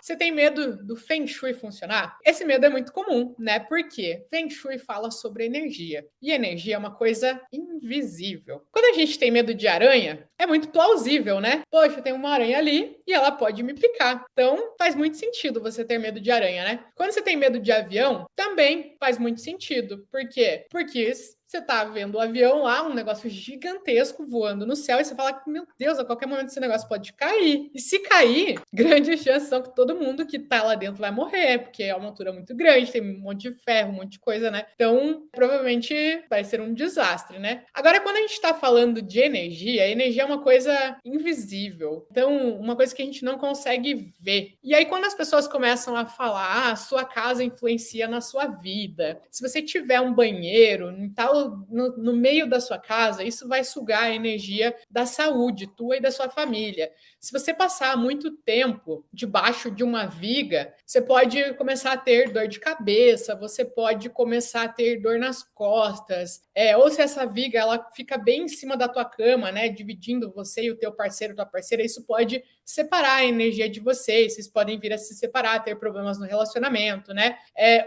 Você tem medo do Feng Shui funcionar? Esse medo é muito comum, né? Porque Feng Shui fala sobre energia. E energia é uma coisa invisível. Quando a gente tem medo de aranha, é muito plausível, né? Poxa, tem uma aranha ali e ela pode me picar. Então, faz muito sentido você ter medo de aranha, né? Quando você tem medo de avião, também faz muito sentido. Por quê? Porque você tá vendo o avião lá, um negócio gigantesco voando no céu, e você fala, meu Deus, a qualquer momento esse negócio pode cair. E se cair, grandes chances são que todo mundo que tá lá dentro vai morrer, porque é uma altura muito grande, tem um monte de ferro, um monte de coisa, né? Então, provavelmente vai ser um desastre, né? Agora, quando a gente tá falando de energia, a energia é uma coisa invisível. Então, uma coisa que a gente não consegue ver. E aí, quando as pessoas começam a falar, sua casa influencia na sua vida. Se você tiver um banheiro, tal no meio da sua casa, isso vai sugar a energia da saúde tua e da sua família. Se você passar muito tempo debaixo de uma viga, você pode começar a ter dor de cabeça, você pode começar a ter dor nas costas, ou se essa viga ela fica bem em cima da tua cama, né, dividindo você e o teu parceiro, tua parceira, isso pode separar a energia de vocês, vocês podem vir a se separar, ter problemas no relacionamento, né?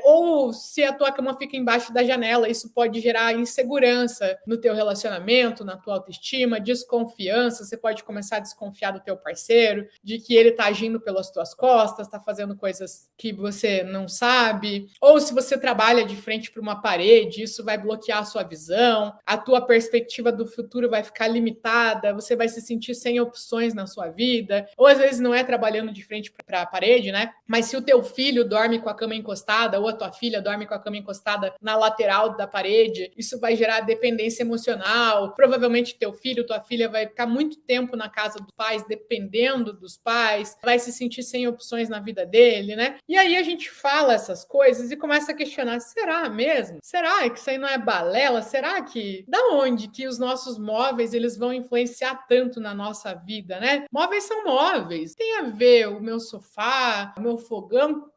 Ou se a tua cama fica embaixo da janela, isso pode gerar insegurança no teu relacionamento, na tua autoestima, desconfiança, você pode começar a desconfiar do teu parceiro, de que ele tá agindo pelas tuas costas, tá fazendo coisas que você não sabe, ou se você trabalha de frente para uma parede, isso vai bloquear a sua visão, a tua perspectiva do futuro vai ficar limitada, você vai se sentir sem opções na sua vida, ou às vezes não é trabalhando de frente para a parede, né? Mas se o teu filho dorme com a cama encostada, ou a tua filha dorme com a cama encostada na lateral da parede, isso vai gerar dependência emocional. Provavelmente teu filho, tua filha vai ficar muito tempo na casa dos pais, dependendo dos pais, vai se sentir sem opções na vida dele, né? E aí a gente fala essas coisas e começa a questionar, será mesmo? Será que isso aí não é balela? Será que da onde que os nossos móveis eles vão influenciar tanto na nossa vida, né? Móveis são móveis. Tem a ver o meu sofá, o meu fogão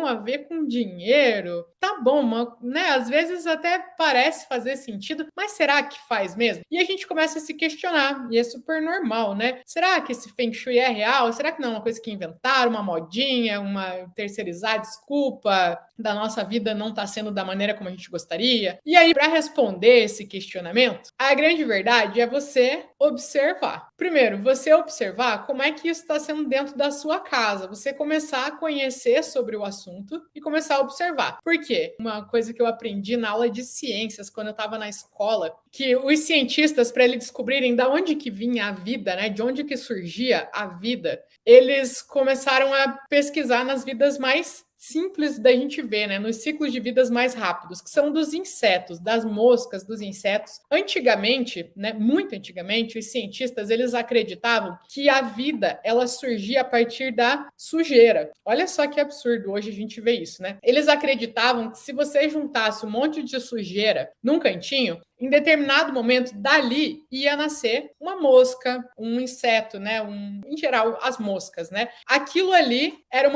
a ver com dinheiro. Tá bom, né? Às vezes até parece fazer sentido, mas será que faz mesmo? E a gente começa a se questionar, e é super normal, né? Será que esse Feng Shui é real? Será que não é uma coisa que inventaram, uma modinha, uma terceirizar, desculpa, da nossa vida não tá sendo da maneira como a gente gostaria? E aí, para responder esse questionamento, a grande verdade é você observar. Primeiro, você observar como é que isso está sendo dentro da sua casa. Você começar a conhecer sobre o assunto e começar a observar. Por quê? Uma coisa que eu aprendi na aula de ciências, quando eu estava na escola, que os cientistas, para eles descobrirem da onde que vinha a vida, né, de onde que surgia a vida, eles começaram a pesquisar nas vidas mais simples da gente ver, né, nos ciclos de vidas mais rápidos, que são dos insetos, das moscas, dos insetos. Antigamente, né, muito antigamente, os cientistas eles acreditavam que a vida ela surgia a partir da sujeira. Olha só que absurdo, hoje a gente vê isso, né? Eles acreditavam que se você juntasse um monte de sujeira num cantinho, em determinado momento, dali ia nascer uma mosca, um inseto, né? Em geral, as moscas, né? Aquilo ali era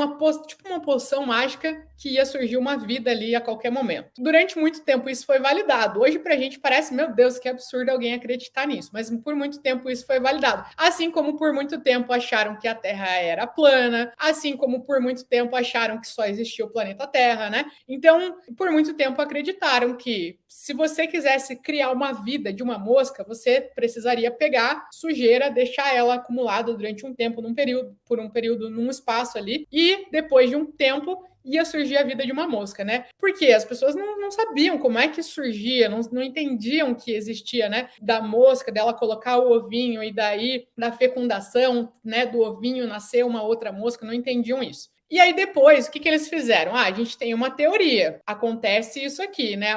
tipo uma poção mágica que ia surgir uma vida ali a qualquer momento. Durante muito tempo isso foi validado. Hoje pra gente parece, meu Deus, que absurdo alguém acreditar nisso, mas por muito tempo isso foi validado. Assim como por muito tempo acharam que a Terra era plana, assim como por muito tempo acharam que só existia o planeta Terra, né? Então, por muito tempo acreditaram que se você quisesse criar uma vida de uma mosca, você precisaria pegar sujeira, deixar ela acumulada durante um tempo, por um período, num espaço ali, e depois de um tempo ia surgir a vida de uma mosca, né? Porque as pessoas não sabiam como é que surgia, não entendiam que existia, né? Da mosca, dela colocar o ovinho e daí da fecundação, né? Do ovinho nascer uma outra mosca, não entendiam isso. E aí depois, o que eles fizeram? A gente tem uma teoria. Acontece isso aqui, né?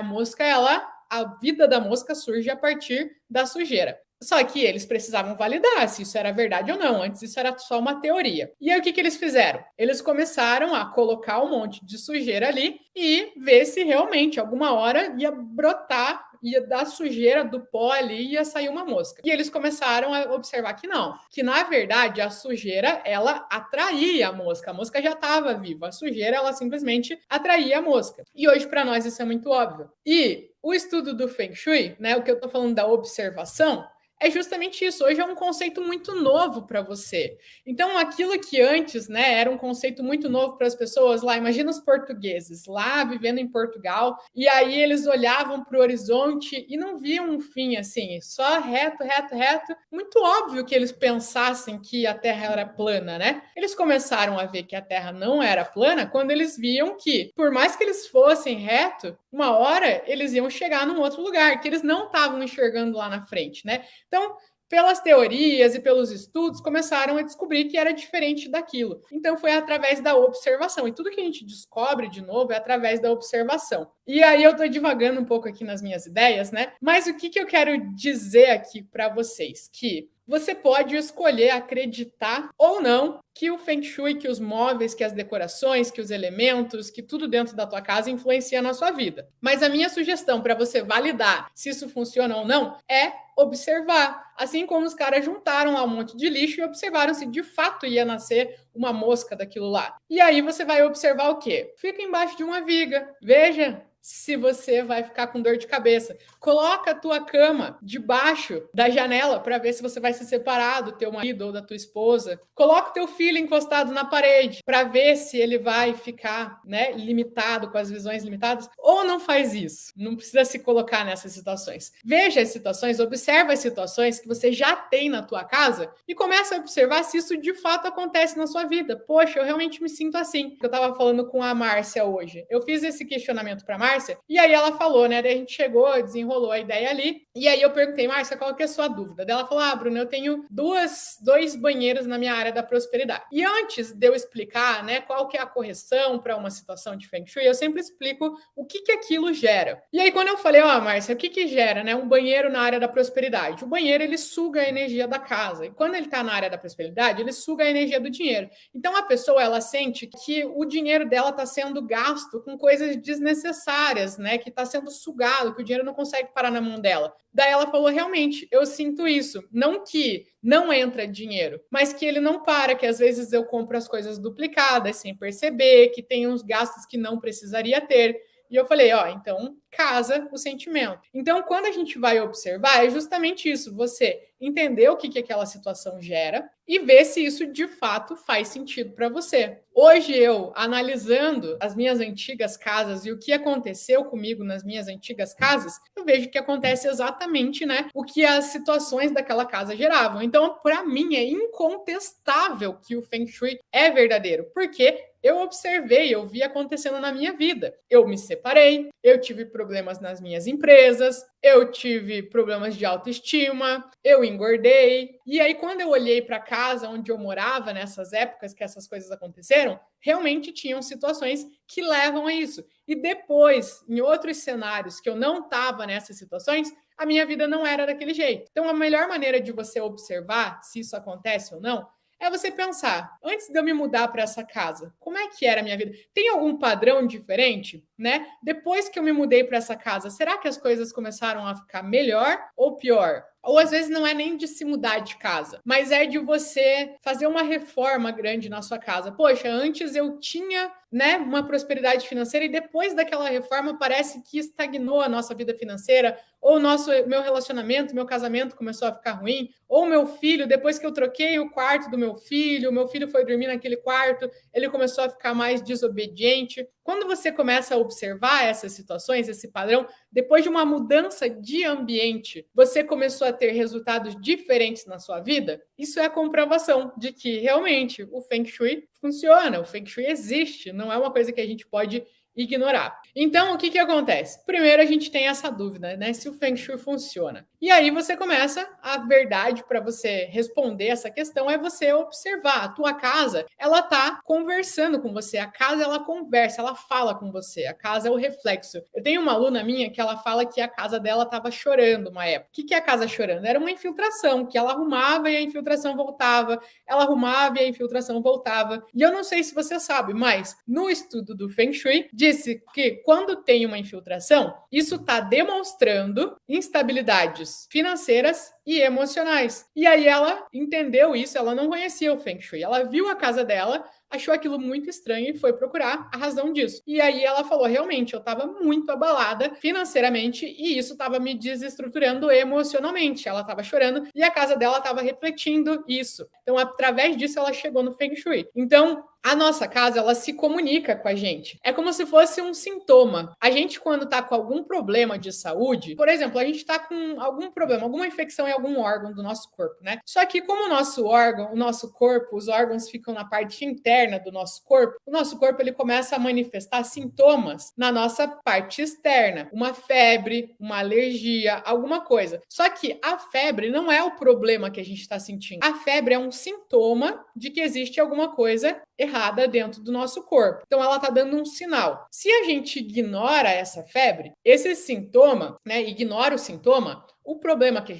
A vida da mosca surge a partir da sujeira. Só que eles precisavam validar se isso era verdade ou não. Antes isso era só uma teoria. E aí o que eles fizeram? Eles começaram a colocar um monte de sujeira ali e ver se realmente alguma hora ia brotar, ia dar sujeira do pó ali e ia sair uma mosca. E eles começaram a observar que não, que na verdade a sujeira ela atraía a mosca já estava viva, a sujeira ela simplesmente atraía a mosca. E hoje para nós isso é muito óbvio. E o estudo do Feng Shui, né, o que eu estou falando da observação, é justamente isso. Hoje é um conceito muito novo para você. Então, aquilo que antes, né, era um conceito muito novo para as pessoas lá, imagina os portugueses lá vivendo em Portugal, e aí eles olhavam para o horizonte e não viam um fim assim, só reto, reto, reto. Muito óbvio que eles pensassem que a Terra era plana, né? Eles começaram a ver que a Terra não era plana quando eles viam que, por mais que eles fossem reto, uma hora eles iam chegar num outro lugar, que eles não estavam enxergando lá na frente, né? Então, pelas teorias e pelos estudos, começaram a descobrir que era diferente daquilo. Então, foi através da observação. E tudo que a gente descobre, de novo, é através da observação. E aí, eu estou divagando um pouco aqui nas minhas ideias, né? Mas o que eu quero dizer aqui para vocês? Que você pode escolher acreditar ou não que o Feng Shui, que os móveis, que as decorações, que os elementos, que tudo dentro da tua casa influencia na sua vida. Mas a minha sugestão para você validar se isso funciona ou não é observar. Assim como os caras juntaram lá um monte de lixo e observaram se de fato ia nascer uma mosca daquilo lá. E aí você vai observar o quê? Fica embaixo de uma viga. Veja se você vai ficar com dor de cabeça. Coloca a tua cama debaixo da janela para ver se você vai se separar do teu marido ou da tua esposa. Coloca o teu filho encostado na parede para ver se ele vai ficar, né, limitado, com as visões limitadas, ou não faz isso. Não precisa se colocar nessas situações. Veja as situações, observa as situações que você já tem na tua casa e começa a observar se isso de fato acontece na sua vida. Poxa, eu realmente me sinto assim. Eu estava falando com a Márcia hoje. Eu fiz esse questionamento para a Márcia e aí ela falou, né? Daí a gente chegou, desenrolou a ideia ali. E aí eu perguntei, Márcia, qual que é a sua dúvida? Daí ela falou, Bruno, eu tenho dois banheiros na minha área da prosperidade. E antes de eu explicar, né, qual que é a correção para uma situação de Feng Shui, eu sempre explico o que aquilo gera. E aí quando eu falei, Márcia, o que gera, né, um banheiro na área da prosperidade? O banheiro, ele suga a energia da casa. E quando ele está na área da prosperidade, ele suga a energia do dinheiro. Então a pessoa, ela sente que o dinheiro dela está sendo gasto com coisas desnecessárias, né, que está sendo sugado, que o dinheiro não consegue parar na mão dela. Daí ela falou, realmente, eu sinto isso. Não que não entra dinheiro, mas que ele não para, que às vezes eu compro as coisas duplicadas sem perceber, que tem uns gastos que não precisaria ter. E eu falei, então casa o sentimento. Então, quando a gente vai observar, é justamente isso, você entender o que aquela situação gera e ver se isso de fato faz sentido para você. Hoje eu, analisando as minhas antigas casas e o que aconteceu comigo nas minhas antigas casas, eu vejo que acontece exatamente, né, o que as situações daquela casa geravam. Então, para mim, é incontestável que o Feng Shui é verdadeiro, porque eu observei, eu vi acontecendo na minha vida. Eu me separei, eu tive problemas nas minhas empresas, eu tive problemas de autoestima, eu engordei. E aí, quando eu olhei para a casa onde eu morava nessas épocas que essas coisas aconteceram, realmente tinham situações que levam a isso. E depois, em outros cenários que eu não estava nessas situações, a minha vida não era daquele jeito. Então, a melhor maneira de você observar se isso acontece ou não é você pensar, antes de eu me mudar para essa casa, como é que era a minha vida? Tem algum padrão diferente, né? Depois que eu me mudei para essa casa, será que as coisas começaram a ficar melhor ou pior? Ou às vezes não é nem de se mudar de casa, mas é de você fazer uma reforma grande na sua casa. Poxa, antes eu tinha, né, uma prosperidade financeira e depois daquela reforma parece que estagnou a nossa vida financeira, ou meu relacionamento, meu casamento começou a ficar ruim, ou meu filho, depois que eu troquei o quarto do meu filho foi dormir naquele quarto, ele começou a ficar mais desobediente. Quando você começa a observar essas situações, esse padrão, depois de uma mudança de ambiente, você começou a ter resultados diferentes na sua vida, isso é a comprovação de que realmente o Feng Shui funciona, o Feng Shui existe, não é uma coisa que a gente pode ignorar. Então, o que acontece? Primeiro, a gente tem essa dúvida, né? Se o Feng Shui funciona. E aí você começa, a verdade para você responder essa questão é você observar. A tua casa, ela tá conversando com você. A casa, ela conversa, ela fala com você. A casa é o reflexo. Eu tenho uma aluna minha que ela fala que a casa dela tava chorando uma época. O que é a casa chorando? Era uma infiltração, que ela arrumava e a infiltração voltava. Ela arrumava e a infiltração voltava. E eu não sei se você sabe, mas no estudo do Feng Shui, disse que quando tem uma infiltração, isso está demonstrando instabilidades financeiras e emocionais. E aí ela entendeu isso, ela não conhecia o Feng Shui. Ela viu a casa dela, achou aquilo muito estranho e foi procurar a razão disso. E aí ela falou, realmente, eu estava muito abalada financeiramente e isso estava me desestruturando emocionalmente. Ela estava chorando e a casa dela estava refletindo isso. Então, através disso, ela chegou no Feng Shui. Então, a nossa casa, ela se comunica com a gente. É como se fosse um sintoma. A gente, quando tá com algum problema de saúde, por exemplo, a gente tá com algum problema, alguma infecção em algum órgão do nosso corpo, né? Só que como o nosso órgão, o nosso corpo, os órgãos ficam na parte interna do nosso corpo, o nosso corpo, ele começa a manifestar sintomas na nossa parte externa. Uma febre, uma alergia, alguma coisa. Só que a febre não é o problema que a gente está sentindo. A febre é um sintoma de que existe alguma coisa errada dentro do nosso corpo. Então ela está dando um sinal. Se a gente ignora essa febre, esse sintoma, né, ignora o sintoma, o problema que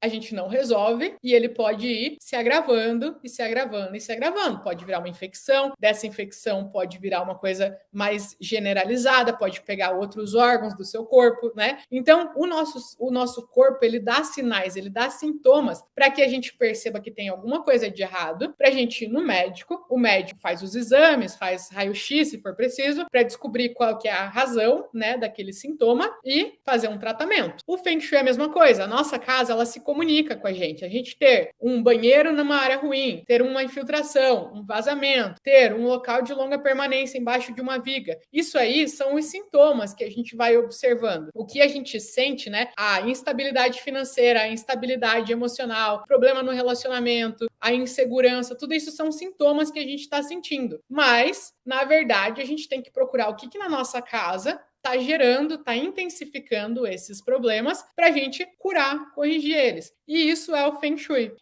a gente não resolve e ele pode ir se agravando e se agravando e se agravando. Pode virar uma infecção, dessa infecção pode virar uma coisa mais generalizada, pode pegar outros órgãos do seu corpo, né? Então, o nosso corpo, ele dá sinais, ele dá sintomas para que a gente perceba que tem alguma coisa de errado, para a gente ir no médico, o médico faz os exames, faz raio-x se for preciso, para descobrir qual que é a razão, né, daquele sintoma e fazer um tratamento. O Feng Shui é a mesma coisa. A nossa casa, ela se comunica com a gente. A gente ter um banheiro numa área ruim, ter uma infiltração, um vazamento, ter um local de longa permanência embaixo de uma viga. Isso aí são os sintomas que a gente vai observando. O que a gente sente, né? A instabilidade financeira, a instabilidade emocional, problema no relacionamento, a insegurança, tudo isso são sintomas que a gente está sentindo. Mas, na verdade, a gente tem que procurar o que na nossa casa está gerando, está intensificando esses problemas para a gente curar, corrigir eles. E isso é o Feng Shui.